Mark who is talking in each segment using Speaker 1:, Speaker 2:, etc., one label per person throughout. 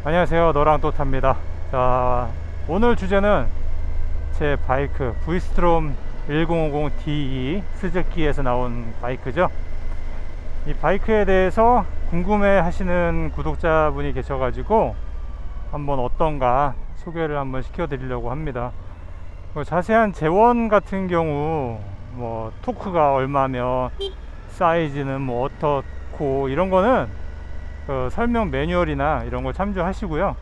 Speaker 1: 안녕하세요, 너랑 또 탑니다. 자, 오늘 주제는 제 바이크 V스트롬 1050 DE 스즈키에서 나온 바이크죠. 이 바이크에 대해서 궁금해 하시는 구독자분이 계셔가지고 한번 어떤가 소개를 한번 시켜드리려고 합니다. 자세한 재원 같은 경우 토크가 얼마며 사이즈는 어떻고 이런 거는 설명 매뉴얼이나 이런 거 참조하시고요.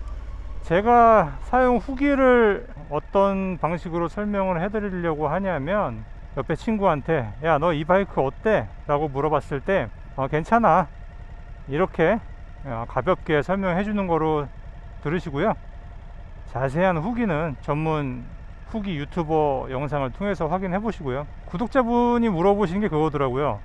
Speaker 1: 제가 사용 후기를 어떤 방식으로 설명을 해드리려고 하냐면, 옆에 친구한테 야, 너 이 바이크 어때? 라고 물어봤을 때 괜찮아, 이렇게 가볍게 설명해 주는 거로 들으시고요. 자세한 후기는 전문 후기 유튜버 영상을 통해서 확인해 보시고요. 구독자분이 물어보시는 게 그거더라고요.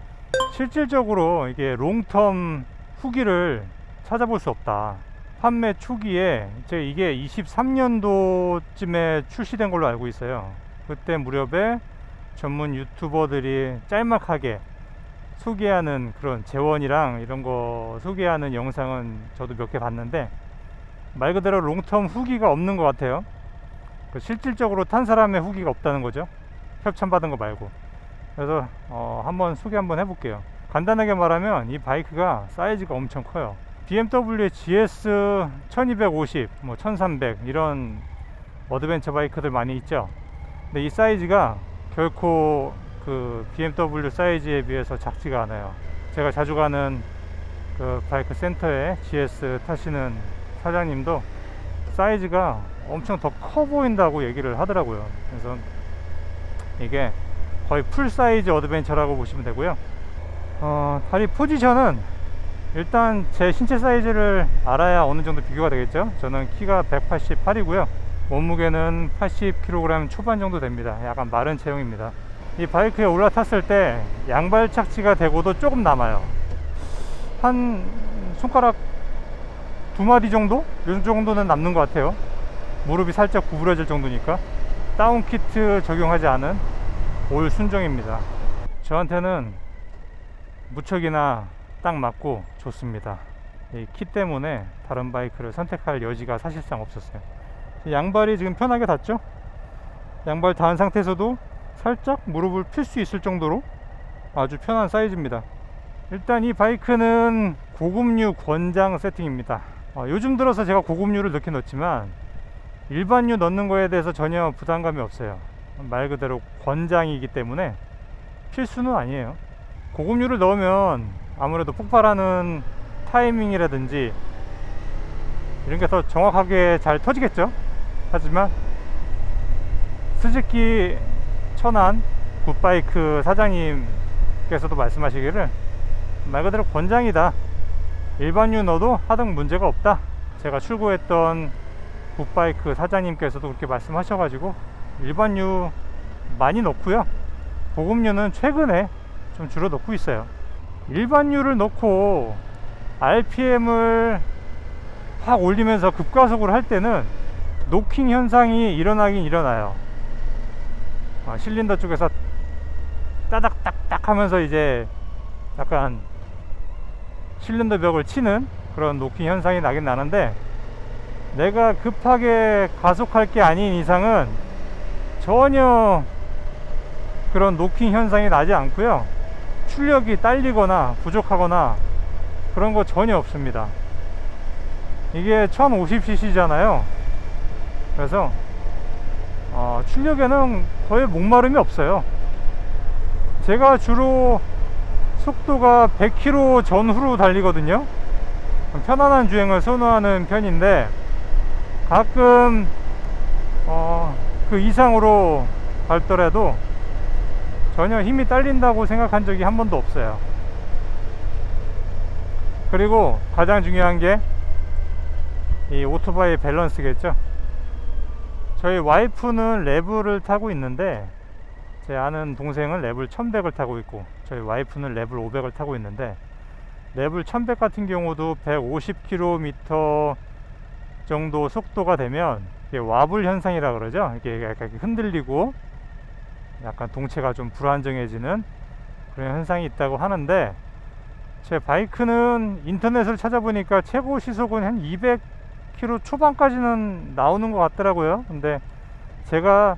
Speaker 1: 실질적으로 이게 롱텀 후기를 찾아볼 수 없다. 판매 초기에 이게 23년도쯤에 출시된 걸로 알고 있어요. 그때 무렵에 전문 유튜버들이 짤막하게 소개하는 그런 재원이랑 이런 거 소개하는 영상은 저도 몇 개 봤는데, 말 그대로 롱텀 후기가 없는 것 같아요. 실질적으로 탄 사람의 후기가 없다는 거죠. 협찬받은 거 말고. 그래서 한번 소개 한번 해볼게요. 간단하게 말하면 이 바이크가 사이즈가 엄청 커요. BMW의 GS 1250, 1300 이런 어드벤처 바이크들 많이 있죠. 근데 이 사이즈가 결코 그 BMW 사이즈에 비해서 작지가 않아요. 제가 자주 가는 그 바이크 센터에 GS 타시는 사장님도 사이즈가 엄청 더 커 보인다고 얘기를 하더라고요. 그래서 이게 거의 풀 사이즈 어드벤처라고 보시면 되고요. 다리 포지션은 일단 제 신체 사이즈를 알아야 어느 정도 비교가 되겠죠. 저는 키가 188이고요 몸무게는 80kg 초반 정도 됩니다. 약간 마른 체형입니다. 이 바이크에 올라탔을 때 양발 착지가 되고도 조금 남아요. 한 손가락 2마디 정도? 이 정도는 남는 것 같아요. 무릎이 살짝 구부러질 정도니까. 다운 키트 적용하지 않은 올 순정입니다. 저한테는 무척이나 딱 맞고 좋습니다. 이 키 때문에 다른 바이크를 선택할 여지가 사실상 없었어요. 양발이 지금 편하게 닿죠? 양발 닿은 상태에서도 살짝 무릎을 필 수 있을 정도로 아주 편한 사이즈입니다. 일단 이 바이크는 고급류 권장 세팅입니다. 요즘 들어서 제가 고급류를 넣긴 넣지만 일반류 넣는 거에 대해서 전혀 부담감이 없어요. 말 그대로 권장이기 때문에 필수는 아니에요. 고급류를 넣으면 아무래도 폭발하는 타이밍이라든지 이런 게 더 정확하게 잘 터지겠죠. 하지만 스즈키 천안 굿바이크 사장님께서도 말씀하시기를 말 그대로 권장이다, 일반류 넣어도 하등 문제가 없다. 제가 출고했던 굿바이크 사장님께서도 그렇게 말씀하셔가지고 일반류 많이 넣고요. 고급류는 최근에 좀 줄어 넣고 있어요. 일반류를 넣고 RPM을 확 올리면서 급가속을 할 때는 노킹 현상이 일어나긴 일어나요. 실린더 쪽에서 따닥따닥 하면서 이제 약간 실린더 벽을 치는 그런 노킹 현상이 나긴 나는데, 내가 급하게 가속할 게 아닌 이상은 전혀 그런 노킹 현상이 나지 않고요. 출력이 딸리거나 부족하거나 그런 거 전혀 없습니다. 이게 1050cc잖아요 그래서 출력에는 거의 목마름이 없어요. 제가 주로 속도가 100km 전후로 달리거든요. 편안한 주행을 선호하는 편인데 가끔 그 이상으로 밟더라도 전혀 힘이 딸린다고 생각한 적이 한 번도 없어요. 그리고 가장 중요한 게 이 오토바이 밸런스겠죠. 저희 와이프는 레블을 타고 있는데, 제 아는 동생은 레블 1100을 타고 있고, 저희 와이프는 레블 500을 타고 있는데, 레블 1100 같은 경우도 150km 정도 속도가 되면 이게 와불 현상이라 그러죠. 이게 약간 흔들리고 약간 동체가 좀 불안정해지는 그런 현상이 있다고 하는데, 제 바이크는 인터넷을 찾아보니까 최고 시속은 한 100km 초반까지는 나오는 것 같더라고요. 근데 제가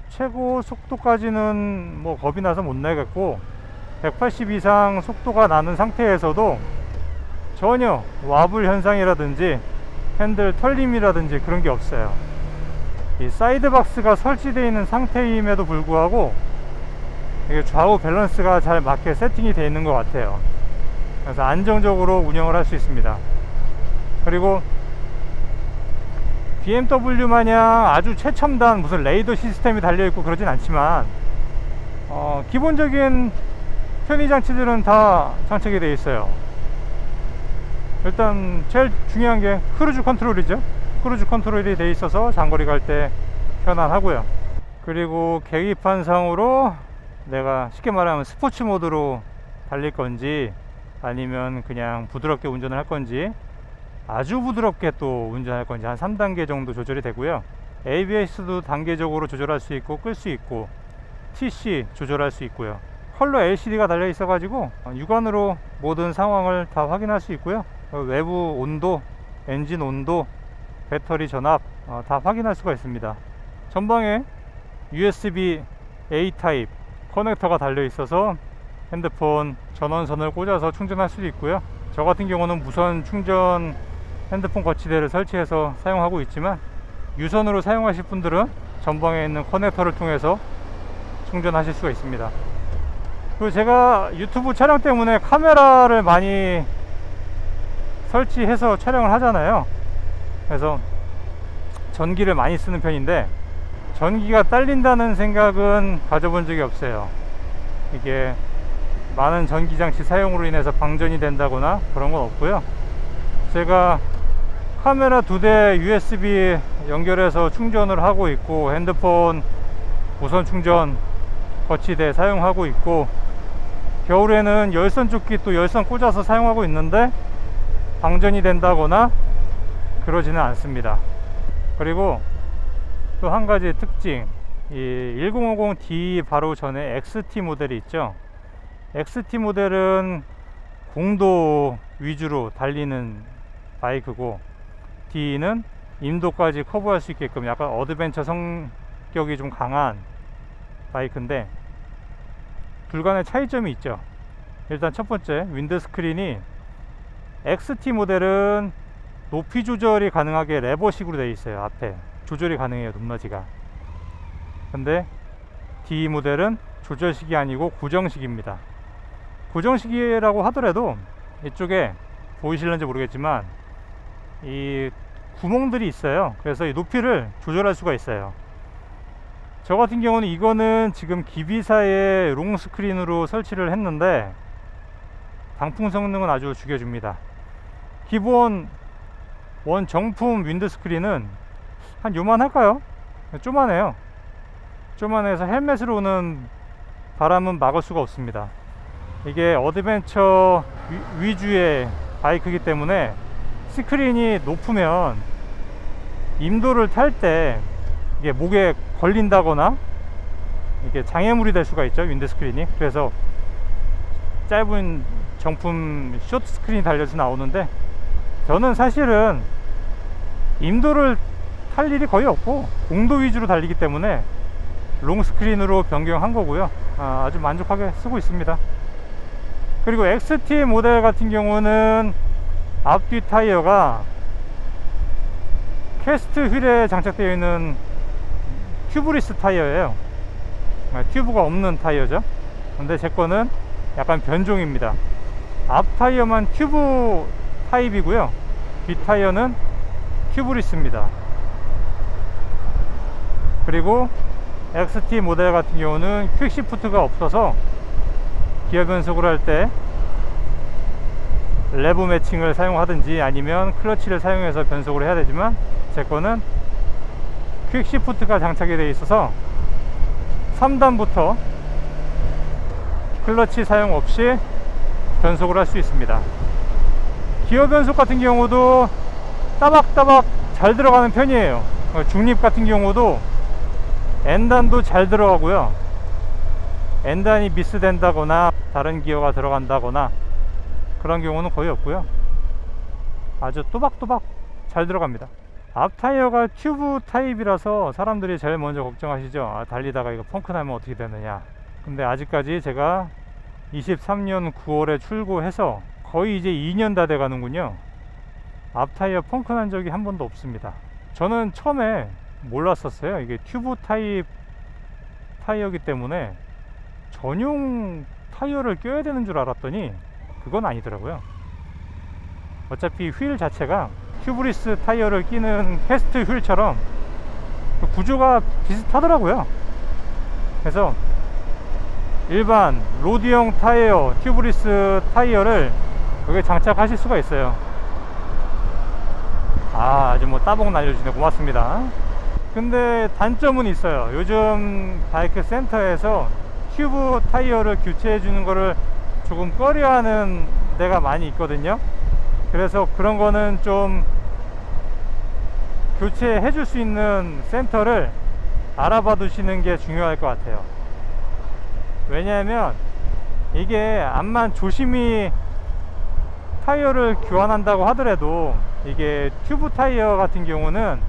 Speaker 1: 최고 속도까지는 뭐 겁이 나서 못 내겠고, 180 이상 속도가 나는 상태에서도 전혀 와불 현상이라든지 핸들 털림이라든지 그런 게 없어요. 이 사이드박스가 설치되어 있는 상태임에도 불구하고 이게 좌우 밸런스가 잘 맞게 세팅이 되어 있는 것 같아요. 그래서 안정적으로 운영을 할 수 있습니다. 그리고 BMW 마냥 아주 최첨단 무슨 레이더 시스템이 달려있고 그러진 않지만 기본적인 편의 장치들은 다 장착이 되어 있어요. 일단 제일 중요한 게 크루즈 컨트롤이죠. 크루즈 컨트롤이 되어 있어서 장거리 갈 때 편안하고요. 그리고 계기판상으로 내가 쉽게 말하면 스포츠 모드로 달릴 건지 아니면 그냥 부드럽게 운전을 할 건지, 아주 부드럽게 또 운전할 건지 한 3단계 정도 조절이 되고요. ABS도 단계적으로 조절할 수 있고 끌 수 있고 TC 조절할 수 있고요. 컬러 LCD가 달려 있어 가지고 육안으로 모든 상황을 다 확인할 수 있고요. 외부 온도, 엔진 온도, 배터리 전압 다 확인할 수가 있습니다. 전방에 USB A 타입 커넥터가 달려 있어서 핸드폰 전원선을 꽂아서 충전할 수도 있고요. 저 같은 경우는 무선 충전 핸드폰 거치대를 설치해서 사용하고 있지만, 유선으로 사용하실 분들은 전방에 있는 커넥터를 통해서 충전하실 수가 있습니다. 그리고 제가 유튜브 촬영 때문에 카메라를 많이 설치해서 촬영을 하잖아요. 그래서 전기를 많이 쓰는 편인데 전기가 딸린다는 생각은 가져본 적이 없어요. 이게 많은 전기장치 사용으로 인해서 방전이 된다거나 그런 건 없고요. 제가 카메라 2대 USB 연결해서 충전을 하고 있고, 핸드폰 무선 충전 거치대 사용하고 있고, 겨울에는 열선 조끼 또 열선 꽂아서 사용하고 있는데 방전이 된다거나 그러지는 않습니다. 그리고 또 한 가지 특징, 이 1050D 바로 전에 XT 모델이 있죠. XT 모델은 공도 위주로 달리는 바이크고, D는 임도까지 커버할 수 있게끔 약간 어드벤처 성격이 좀 강한 바이크인데, 둘간의 차이점이 있죠. 일단 첫 번째, 윈드스크린이 XT 모델은 높이 조절이 가능하게 레버식으로 되어 있어요. 앞에 조절이 가능해요, 높낮이가. 근데 D 모델은 조절식이 아니고 고정식입니다. 고정식이라고 하더라도 이쪽에 보이실는지 모르겠지만 이 구멍들이 있어요. 그래서 이 높이를 조절할 수가 있어요. 저 같은 경우는 이거는 지금 기비사의 롱스크린으로 설치를 했는데 방풍 성능은 아주 죽여줍니다. 기본 원 정품 윈드스크린은 한 요만할까요? 쪼만해요. 쪼만해서 헬멧으로 오는 바람은 막을 수가 없습니다. 이게 어드벤처 위주의 바이크이기 때문에 스크린이 높으면 임도를 탈 때 이게 목에 걸린다거나 이게 장애물이 될 수가 있죠, 윈드스크린이. 그래서 짧은 정품 쇼트 스크린이 달려서 나오는데, 저는 사실은 임도를 탈 일이 거의 없고 공도 위주로 달리기 때문에 롱 스크린으로 변경한 거고요. 아주 만족하게 쓰고 있습니다. 그리고 XT 모델 같은 경우는 앞뒤 타이어가 캐스트 휠에 장착되어 있는 튜브리스 타이어예요. 튜브가 없는 타이어죠. 근데 제 거는 약간 변종입니다. 앞 타이어만 튜브 타입이고요, 뒤 타이어는 튜브리스입니다. 그리고 XT 모델 같은 경우는 퀵시프트가 없어서 기어 변속을 할 때 레버 매칭을 사용하든지 아니면 클러치를 사용해서 변속을 해야 되지만, 제 거는 퀵시프트가 장착이 되어 있어서 3단부터 클러치 사용 없이 변속을 할 수 있습니다. 기어 변속 같은 경우도 따박따박 잘 들어가는 편이에요. 중립 같은 경우도 N단도 잘 들어가고요. N단이 미스된다거나 다른 기어가 들어간다거나 그런 경우는 거의 없고요. 아주 또박또박 잘 들어갑니다. 앞 타이어가 튜브 타입이라서 사람들이 제일 먼저 걱정하시죠. 아, 달리다가 이거 펑크 나면 어떻게 되느냐. 근데 아직까지 제가 23년 9월에 출고해서 거의 이제 2년 다 돼 가는군요. 앞 타이어 펑크 난 적이 한 번도 없습니다. 저는 처음에 몰랐었어요. 이게 튜브 타입 타이어기 때문에 전용 타이어를 껴야 되는 줄 알았더니 그건 아니더라고요. 어차피 휠 자체가 튜브리스 타이어를 끼는 캐스트 휠처럼 구조가 비슷하더라고요. 그래서 일반 로드형 타이어, 튜브리스 타이어를 여기에 장착하실 수가 있어요. 아주 뭐 따봉 날려주네. 고맙습니다. 근데 단점은 있어요. 요즘 바이크 센터에서 튜브 타이어를 교체해 주는 거를 조금 꺼려하는 데가 많이 있거든요. 그래서 그런 거는 좀 교체해 줄 수 있는 센터를 알아봐 두시는 게 중요할 것 같아요. 왜냐하면 이게 암만 조심히 타이어를 교환한다고 하더라도 이게 튜브 타이어 같은 경우는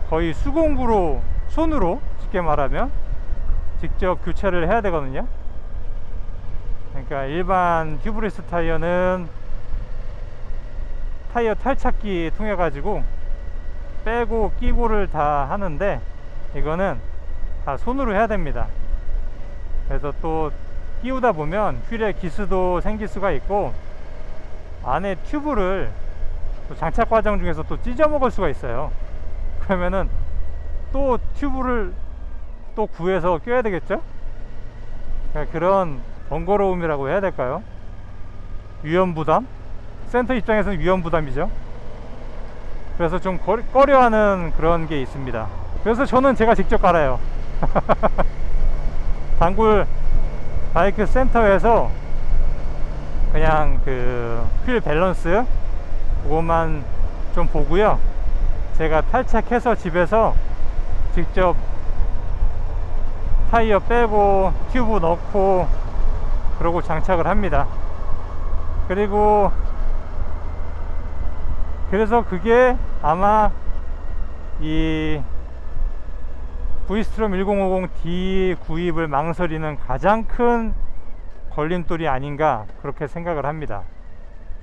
Speaker 1: 거의 수공구로, 손으로 쉽게 말하면 직접 교체를 해야 되거든요. 그러니까 일반 튜브리스 타이어는 타이어 탈착기 통해 가지고 빼고 끼고를 다 하는데 이거는 다 손으로 해야 됩니다. 그래서 또 끼우다 보면 휠에 기스도 생길 수가 있고 안에 튜브를 또 장착 과정 중에서 또 찢어 먹을 수가 있어요. 그러면은 또 튜브를 또 구해서 껴야 되겠죠? 그러니까 그런 번거로움이라고 해야 될까요? 위험부담? 센터 입장에서는 위험부담이죠. 그래서 좀 꺼려하는 그런 게 있습니다. 그래서 저는 제가 직접 갈아요. 단골 바이크 센터에서 그냥 그 휠 밸런스 그것만 좀 보고요. 제가 탈착해서 집에서 직접 타이어 빼고 튜브 넣고 그러고 장착을 합니다. 그리고 그래서 그게 아마 이 V스트롬 1050D 구입을 망설이는 가장 큰 걸림돌이 아닌가 그렇게 생각을 합니다.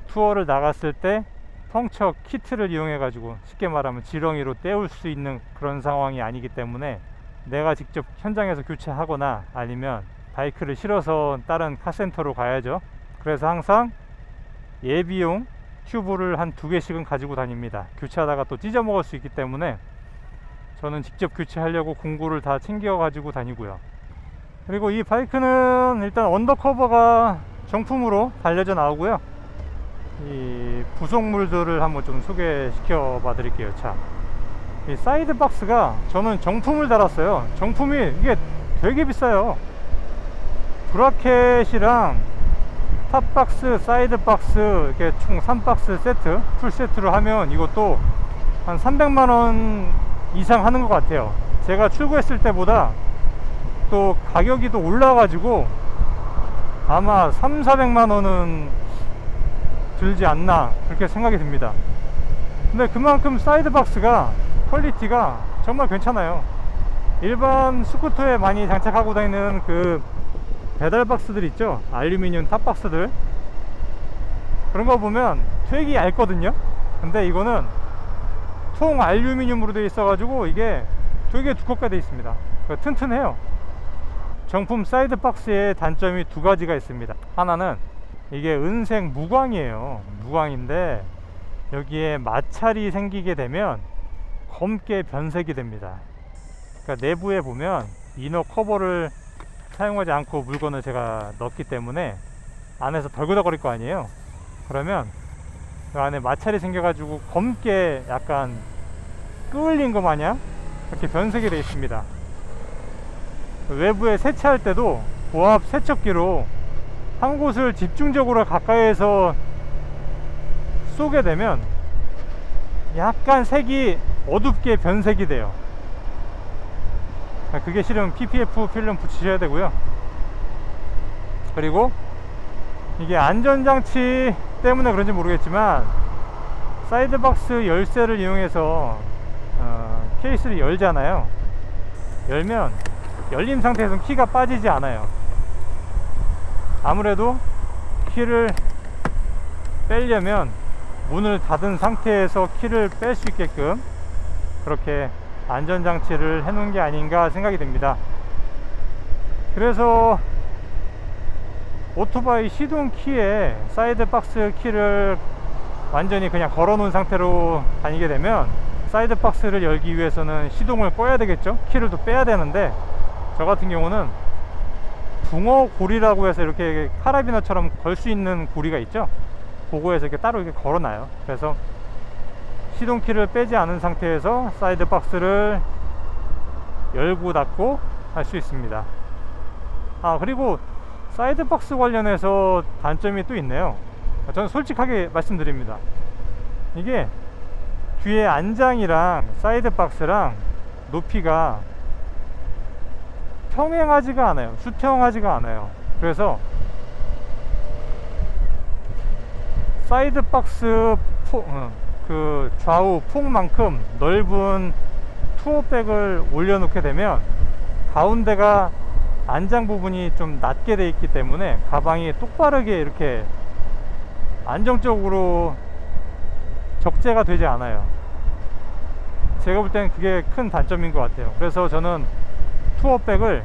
Speaker 1: 투어를 나갔을 때 펑처 키트를 이용해 가지고 쉽게 말하면 지렁이로 때울 수 있는 그런 상황이 아니기 때문에 내가 직접 현장에서 교체하거나 아니면 바이크를 실어서 다른 카센터로 가야죠. 그래서 항상 예비용 튜브를 한 2개씩은 가지고 다닙니다. 교체하다가 또 찢어 먹을 수 있기 때문에 저는 직접 교체하려고 공구를 다 챙겨 가지고 다니고요. 그리고 이 바이크는 일단 언더커버가 정품으로 달려져 나오고요. 이 부속물들을 한번 좀 소개시켜 봐 드릴게요. 자, 이 사이드 박스가 저는 정품을 달았어요. 정품이 이게 되게 비싸요. 브라켓이랑 탑박스, 사이드 박스 이렇게 총 3박스 세트, 풀 세트로 하면 이것도 한 300만원 이상 하는 것 같아요. 제가 출고했을 때보다 또 가격이 또 올라가지고 아마 3,400만원은 들지 않나 그렇게 생각이 듭니다. 근데 그만큼 사이드 박스가 퀄리티가 정말 괜찮아요. 일반 스쿠터에 많이 장착하고 다니는 그 배달 박스들 있죠, 알루미늄 탑 박스들, 그런 거 보면 되게 얇거든요. 근데 이거는 통 알루미늄으로 되어 있어 가지고 이게 되게 두껍게 되어 있습니다. 튼튼해요. 정품 사이드 박스의 단점이 2가지가 있습니다. 하나는 이게 은색 무광이에요. 무광인데 여기에 마찰이 생기게 되면 검게 변색이 됩니다. 그러니까 내부에 보면 이너 커버를 사용하지 않고 물건을 제가 넣었기 때문에 안에서 덜그덕거릴 거 아니에요. 그러면 그 안에 마찰이 생겨가지고 검게 약간 끄을린 거 마냥 이렇게 변색이 되어 있습니다. 외부에 세차할 때도 고압 세척기로 한 곳을 집중적으로 가까이에서 쏘게 되면 약간 색이 어둡게 변색이 돼요. 그게 싫으면 PPF 필름 붙이셔야 되고요. 그리고 이게 안전장치 때문에 그런지 모르겠지만 사이드박스 열쇠를 이용해서 케이스를 열잖아요. 열면 열린 상태에서는 키가 빠지지 않아요. 아무래도 키를 빼려면 문을 닫은 상태에서 키를 뺄 수 있게끔 그렇게 안전장치를 해 놓은 게 아닌가 생각이 듭니다. 그래서 오토바이 시동 키에 사이드 박스 키를 완전히 그냥 걸어 놓은 상태로 다니게 되면 사이드 박스를 열기 위해서는 시동을 꺼야 되겠죠. 키를 또 빼야 되는데, 저 같은 경우는 붕어 고리라고 해서 이렇게 카라비너처럼 걸 수 있는 고리가 있죠. 그거에서 이렇게 따로 이렇게 걸어 놔요. 그래서 시동키를 빼지 않은 상태에서 사이드 박스를 열고 닫고 할 수 있습니다. 그리고 사이드 박스 관련해서 단점이 또 있네요. 저는 솔직하게 말씀드립니다. 이게 뒤에 안장이랑 사이드 박스랑 높이가 평행하지가 않아요. 수평하지가 않아요. 그래서 사이드 박스 그 좌우 폭만큼 넓은 투어백을 올려놓게 되면 가운데가 안장 부분이 좀 낮게 돼 있기 때문에 가방이 똑바르게 이렇게 안정적으로 적재가 되지 않아요. 제가 볼 때는 그게 큰 단점인 것 같아요. 그래서 저는 투어백을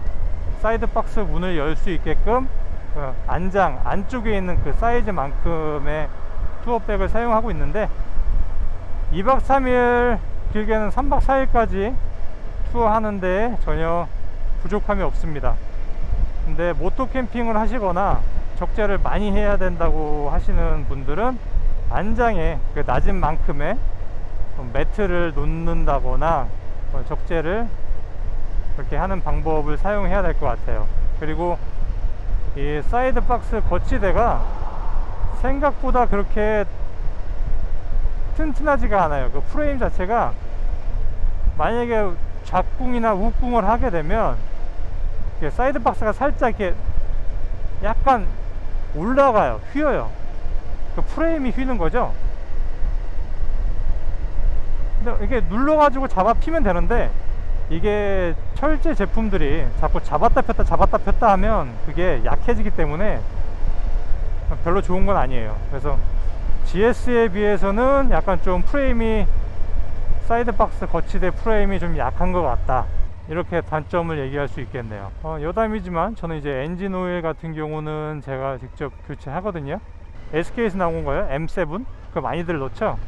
Speaker 1: 사이드 박스 문을 열 수 있게끔 안장 안쪽에 있는 그 사이즈만큼의 투어백을 사용하고 있는데, 2박 3일 길게는 3박 4일까지 투어하는데 전혀 부족함이 없습니다. 근데 모토 캠핑을 하시거나 적재를 많이 해야 된다고 하시는 분들은 안장에 그 낮은 만큼의 매트를 놓는다거나 적재를 그렇게 하는 방법을 사용해야 될 것 같아요. 그리고 이 사이드 박스 거치대가 생각보다 그렇게 튼튼하지가 않아요. 그 프레임 자체가 만약에 좌궁이나 우궁을 하게 되면 사이드 박스가 살짝 이렇게 약간 올라가요. 휘어요. 그 프레임이 휘는 거죠. 근데 이게 눌러가지고 잡아 피면 되는데, 이게 철제 제품들이 자꾸 잡았다 폈다 하면 그게 약해지기 때문에 별로 좋은 건 아니에요. 그래서 GS에 비해서는 약간 좀 프레임이, 사이드 박스 거치대 프레임이 좀 약한 것 같다, 이렇게 단점을 얘기할 수 있겠네요. 여담이지만 저는 이제 엔진 오일 같은 경우는 제가 직접 교체하거든요. SK에서 나온 거예요. M7. 그거 많이들 넣죠.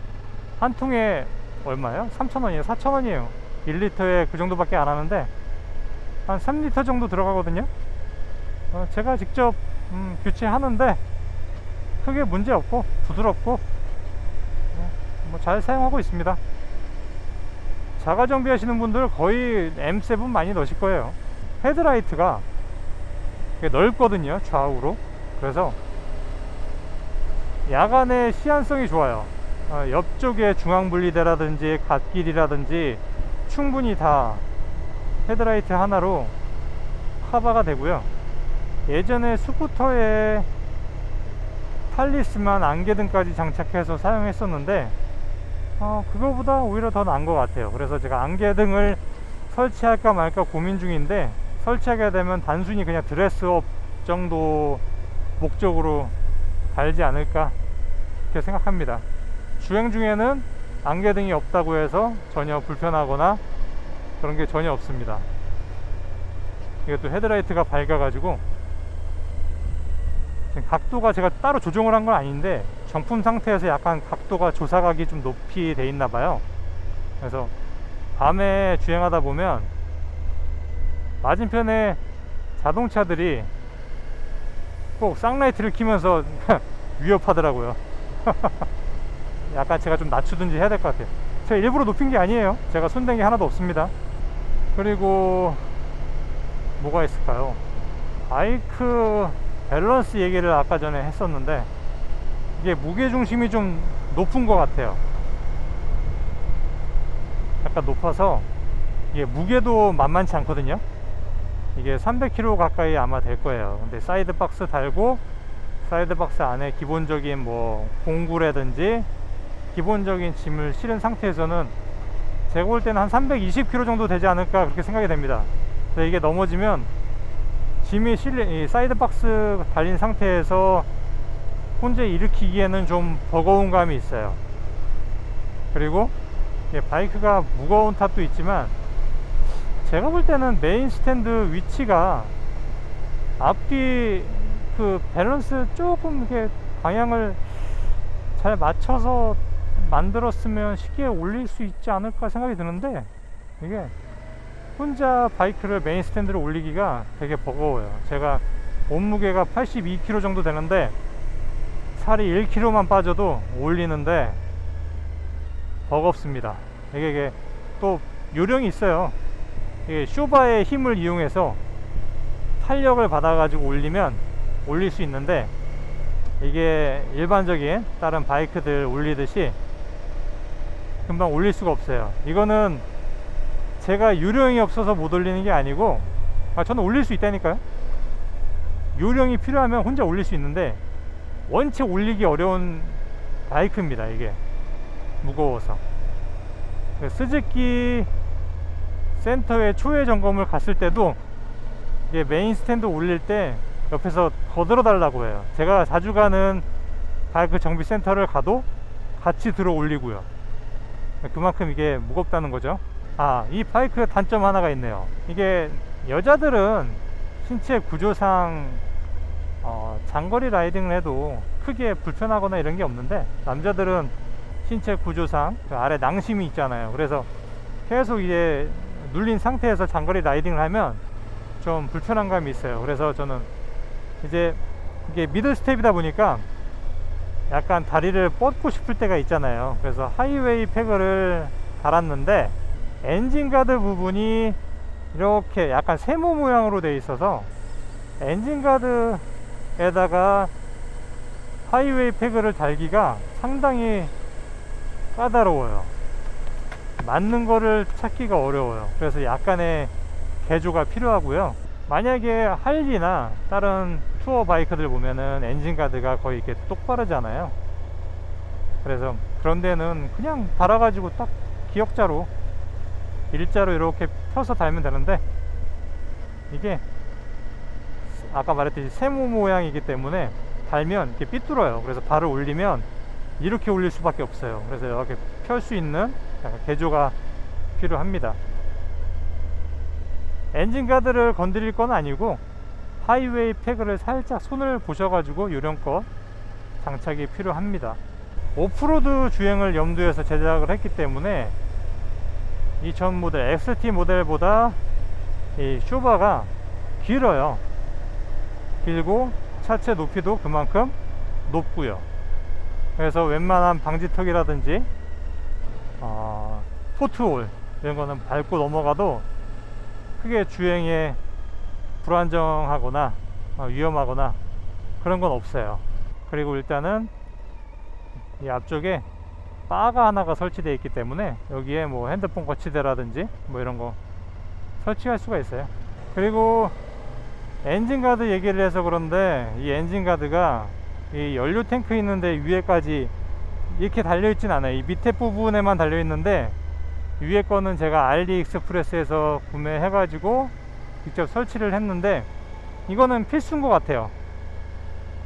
Speaker 1: 한 통에 얼마예요? 3,000원이에요 4,000원이에요 1리터에 그 정도밖에 안 하는데 한 3리터 정도 들어가거든요. 제가 직접 교체하는데 크게 문제 없고 부드럽고 뭐 잘 사용하고 있습니다. 자가 정비하시는 분들 거의 M7 많이 넣으실 거예요. 헤드라이트가 넓거든요, 좌우로. 그래서 야간에 시안성이 좋아요. 옆쪽에 중앙분리대라든지 갓길이라든지 충분히 다 헤드라이트 하나로 커버가 되고요. 예전에 스쿠터에 탈리스만 안개등까지 장착해서 사용했었는데 그거보다 오히려 더 나은 것 같아요. 그래서 제가 안개등을 설치할까 말까 고민 중인데, 설치하게 되면 단순히 그냥 드레스업 정도 목적으로 달지 않을까 이렇게 생각합니다. 주행 중에는 안개등이 없다고 해서 전혀 불편하거나 그런 게 전혀 없습니다. 이게 또 헤드라이트가 밝아가지고 각도가 제가 따로 조정을 한 건 아닌데 정품 상태에서 약간 각도가 조사각이 좀 높이 돼 있나 봐요. 그래서 밤에 주행하다 보면 맞은편에 자동차들이 꼭 쌍라이트를 켜면서 위협하더라고요. 약간 제가 좀 낮추든지 해야 될 것 같아요. 제가 일부러 높인 게 아니에요. 제가 손댄 게 하나도 없습니다. 그리고 뭐가 있을까요? 바이크 밸런스 얘기를 아까 전에 했었는데, 이게 무게중심이 좀 높은 것 같아요. 약간 높아서 이게 무게도 만만치 않거든요. 이게 300kg 가까이 아마 될 거예요. 근데 사이드 박스 달고 사이드 박스 안에 기본적인 뭐 공구라든지 기본적인 짐을 실은 상태에서는 제가 볼 때는 한 320kg 정도 되지 않을까 그렇게 생각이 됩니다. 그래서 이게 넘어지면 짐이 실린 이 사이드 박스 달린 상태에서 혼자 일으키기에는 좀 버거운 감이 있어요. 그리고 바이크가 무거운 탓도 있지만 제가 볼 때는 메인 스탠드 위치가 앞뒤 그 밸런스 조금 이렇게 방향을 잘 맞춰서 만들었으면 쉽게 올릴 수 있지 않을까 생각이 드는데, 이게 혼자 바이크를 메인 스탠드로 올리기가 되게 버거워요. 제가 몸무게가 82kg 정도 되는데 살이 1kg만 빠져도 올리는데 버겁습니다. 이게 또 요령이 있어요. 이게 쇼바의 힘을 이용해서 탄력을 받아 가지고 올리면 올릴 수 있는데, 이게 일반적인 다른 바이크들 올리듯이 금방 올릴 수가 없어요. 이거는 제가 요령이 없어서 못 올리는 게 아니고, 저는 올릴 수 있다니까요. 요령이 필요하면 혼자 올릴 수 있는데 원체 올리기 어려운 바이크입니다. 이게 무거워서. 스즈키 센터에 초회 점검을 갔을 때도 이게 메인 스탠드 올릴 때 옆에서 거들어 달라고 해요. 제가 자주 가는 바이크 정비 센터를 가도 같이 들어 올리고요. 그만큼 이게 무겁다는 거죠. 이 바이크의 단점 하나가 있네요. 이게 여자들은 신체 구조상 장거리 라이딩을 해도 크게 불편하거나 이런 게 없는데, 남자들은 신체 구조상 그 아래 낭심이 있잖아요. 그래서 계속 이제 눌린 상태에서 장거리 라이딩을 하면 좀 불편한 감이 있어요. 그래서 저는 이제 이게 미들 스텝이다 보니까 약간 다리를 뻗고 싶을 때가 있잖아요. 그래서 하이웨이 패거를 달았는데 엔진 가드 부분이 이렇게 약간 세모 모양으로 되어 있어서 엔진 가드에다가 하이웨이 패거를 달기가 상당히 까다로워요. 맞는 거를 찾기가 어려워요. 그래서 약간의 개조가 필요하고요. 만약에 할리나 다른 투어 바이크들 보면은 엔진 가드가 거의 이렇게 똑바르잖아요. 그래서 그런 데는 그냥 달아가지고 딱 기역자로 일자로 이렇게 펴서 달면 되는데, 이게 아까 말했듯이 세모 모양이기 때문에 달면 이렇게 삐뚤어요. 그래서 발을 올리면 이렇게 올릴 수밖에 없어요. 그래서 이렇게 펼 수 있는 개조가 필요합니다. 엔진 가드를 건드릴 건 아니고 하이웨이 패그를 살짝 손을 보셔가지고 요령껏 장착이 필요합니다. 오프로드 주행을 염두에서 제작을 했기 때문에 이 전 모델 XT 모델보다 이 쇼바가 길어요. 길고 차체 높이도 그만큼 높고요. 그래서 웬만한 방지턱이라든지 포트홀 이런 거는 밟고 넘어가도 크게 주행에 불안정하거나 위험하거나 그런 건 없어요. 그리고 일단은 이 앞쪽에 바가 하나가 설치되어 있기 때문에 여기에 뭐 핸드폰 거치대라든지 뭐 이런 거 설치할 수가 있어요. 그리고 엔진 가드 얘기를 해서 그런데 이 엔진 가드가 이 연료 탱크 있는데 위에까지 이렇게 달려 있진 않아요. 이 밑에 부분에만 달려 있는데 위에 거는 제가 알리익스프레스에서 구매해 가지고 직접 설치를 했는데 이거는 필수인 것 같아요.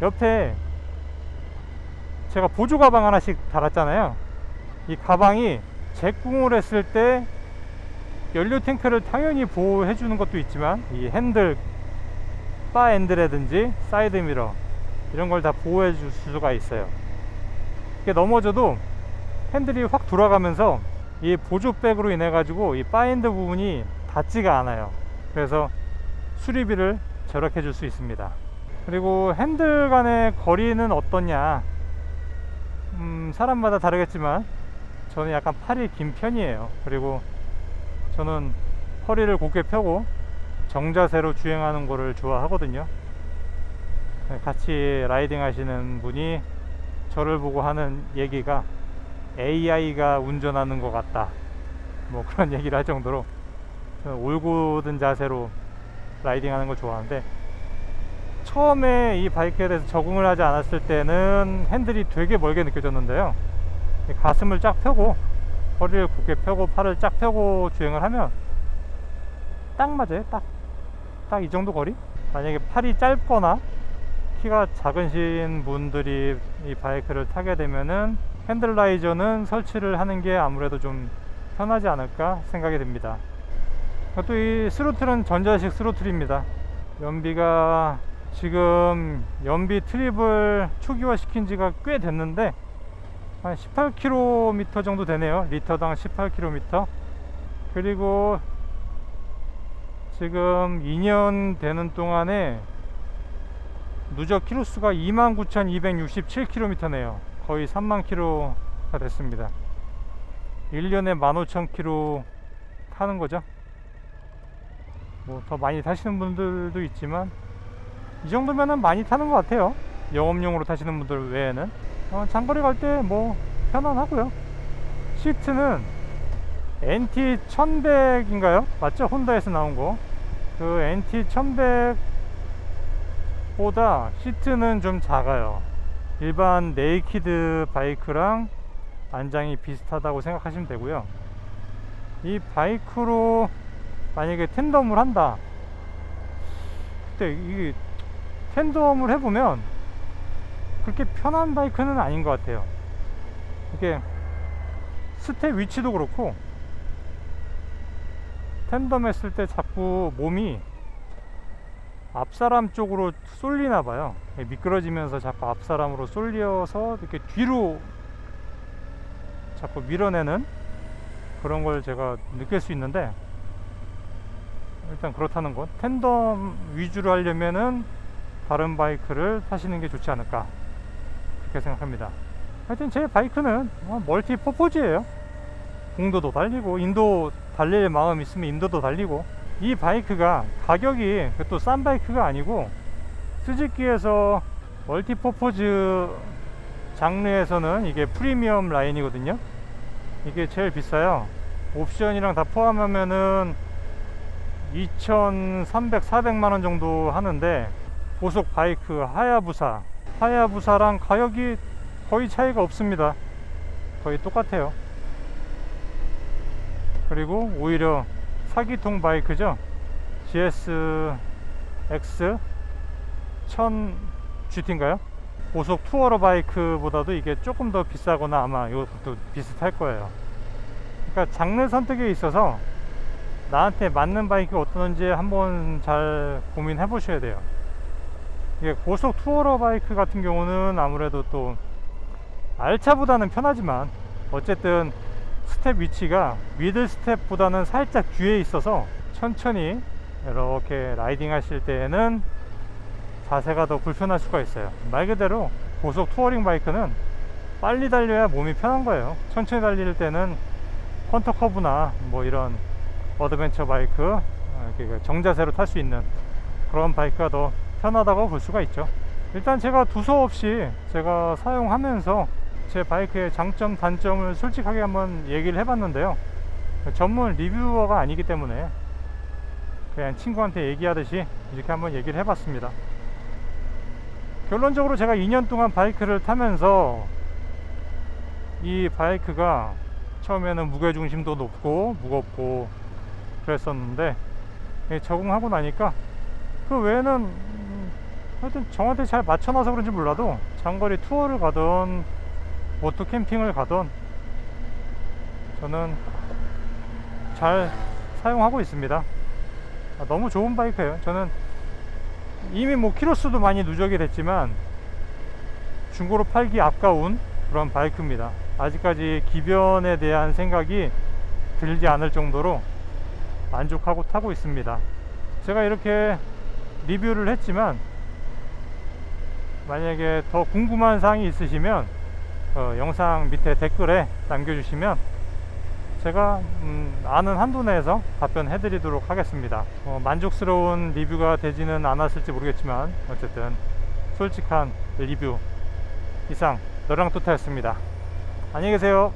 Speaker 1: 옆에 제가 보조 가방 하나씩 달았잖아요. 이 가방이 제궁을 했을 때 연료 탱크를 당연히 보호해 주는 것도 있지만 이 핸들 바 엔드라든지 사이드 미러 이런 걸 다 보호해 줄 수가 있어요. 이게 넘어져도 핸들이 확 돌아가면서 이 보조백으로 인해 가지고 이 바 엔드 부분이 닿지가 않아요. 그래서 수리비를 절약해 줄 수 있습니다. 그리고 핸들 간의 거리는 어떠냐, 사람마다 다르겠지만 저는 약간 팔이 긴 편이에요. 그리고 저는 허리를 곧게 펴고 정자세로 주행하는 거를 좋아하거든요. 같이 라이딩 하시는 분이 저를 보고 하는 얘기가 AI가 운전하는 것 같다, 뭐 그런 얘기를 할 정도로 올곧은 자세로 라이딩 하는 걸 좋아하는데, 처음에 이 바이크에 대해서 적응을 하지 않았을 때는 핸들이 되게 멀게 느껴졌는데요, 가슴을 쫙 펴고 허리를 굳게 펴고 팔을 쫙 펴고 주행을 하면 딱 맞아요. 딱 이 정도 거리. 만약에 팔이 짧거나 키가 작으신 분들이 이 바이크를 타게 되면은 핸들라이저는 설치를 하는 게 아무래도 좀 편하지 않을까 생각이 듭니다. 또 이 스로틀은 전자식 스로틀입니다. 연비가 지금 연비 트립을 초기화 시킨 지가 꽤 됐는데 한 18km 정도 되네요. 리터당 18km. 그리고 지금 2년 되는 동안에 누적 키로수가 29,267km네요. 거의 3만 km가 됐습니다. 1년에 15,000km 타는 거죠. 뭐 더 많이 타시는 분들도 있지만 이 정도면은 많이 타는 것 같아요. 영업용으로 타시는 분들 외에는. 장거리 갈 때 뭐 편안하고요. 시트는 NT1100인가요? 맞죠? 혼다에서 나온 거. 그 NT1100보다 시트는 좀 작아요. 일반 네이키드 바이크랑 안장이 비슷하다고 생각하시면 되고요. 이 바이크로 만약에 텐덤을 한다. 그때 이 텐덤을 해보면 그렇게 편한 바이크는 아닌 것 같아요. 이게 스텝 위치도 그렇고 텐덤 했을 때 자꾸 몸이 앞사람 쪽으로 쏠리나 봐요. 미끄러지면서 자꾸 앞사람으로 쏠려서 이렇게 뒤로 자꾸 밀어내는 그런 걸 제가 느낄 수 있는데, 일단 그렇다는 건 텐덤 위주로 하려면은 다른 바이크를 타시는 게 좋지 않을까 그렇게 생각합니다. 하여튼 제 바이크는 멀티 퍼포즈예요. 공도도 달리고 인도 달릴 마음 있으면 인도도 달리고. 이 바이크가 가격이 또 싼 바이크가 아니고 스즈키에서 멀티 퍼포즈 장르에서는 이게 프리미엄 라인이거든요. 이게 제일 비싸요. 옵션이랑 다 포함하면은 2,300, 400만원 정도 하는데, 고속 바이크 하야부사랑 가격이 거의 차이가 없습니다. 거의 똑같아요. 그리고 오히려 사기통 바이크죠. GSX 1000 GT인가요? 고속 투어러 바이크보다도 이게 조금 더 비싸거나 아마 이것도 비슷할 거예요. 그러니까 장르 선택에 있어서 나한테 맞는 바이크가 어떤지 한번 잘 고민해 보셔야 돼요. 이게 고속 투어러 바이크 같은 경우는 아무래도 또 R차보다는 편하지만 어쨌든 스텝 위치가 미들 스텝보다는 살짝 뒤에 있어서 천천히 이렇게 라이딩 하실 때에는 자세가 더 불편할 수가 있어요. 말 그대로 고속 투어링 바이크는 빨리 달려야 몸이 편한 거예요. 천천히 달릴 때는 헌터 커브나 뭐 이런 어드벤처 바이크, 정자세로 탈 수 있는 그런 바이크가 더 편하다고 볼 수가 있죠. 일단 제가 두서없이 제가 사용하면서 제 바이크의 장점 단점을 솔직하게 한번 얘기를 해봤는데요. 전문 리뷰어가 아니기 때문에 그냥 친구한테 얘기하듯이 이렇게 한번 얘기를 해봤습니다. 결론적으로 제가 2년 동안 바이크를 타면서 이 바이크가 처음에는 무게중심도 높고 무겁고 그랬었는데 적응하고 나니까 그 외에는 하여튼 저한테 잘 맞춰놔서 그런지 몰라도 장거리 투어를 가던 오토 캠핑을 가던 저는 잘 사용하고 있습니다. 너무 좋은 바이크예요. 저는 이미 뭐 키로수도 많이 누적이 됐지만 중고로 팔기 아까운 그런 바이크입니다. 아직까지 기변에 대한 생각이 들지 않을 정도로 만족하고 타고 있습니다. 제가 이렇게 리뷰를 했지만 만약에 더 궁금한 사항이 있으시면 영상 밑에 댓글에 남겨주시면 제가 아는 한도 내에서 답변해 드리도록 하겠습니다. 만족스러운 리뷰가 되지는 않았을지 모르겠지만 어쨌든 솔직한 리뷰 이상 너랑 또타였습니다. 안녕히 계세요.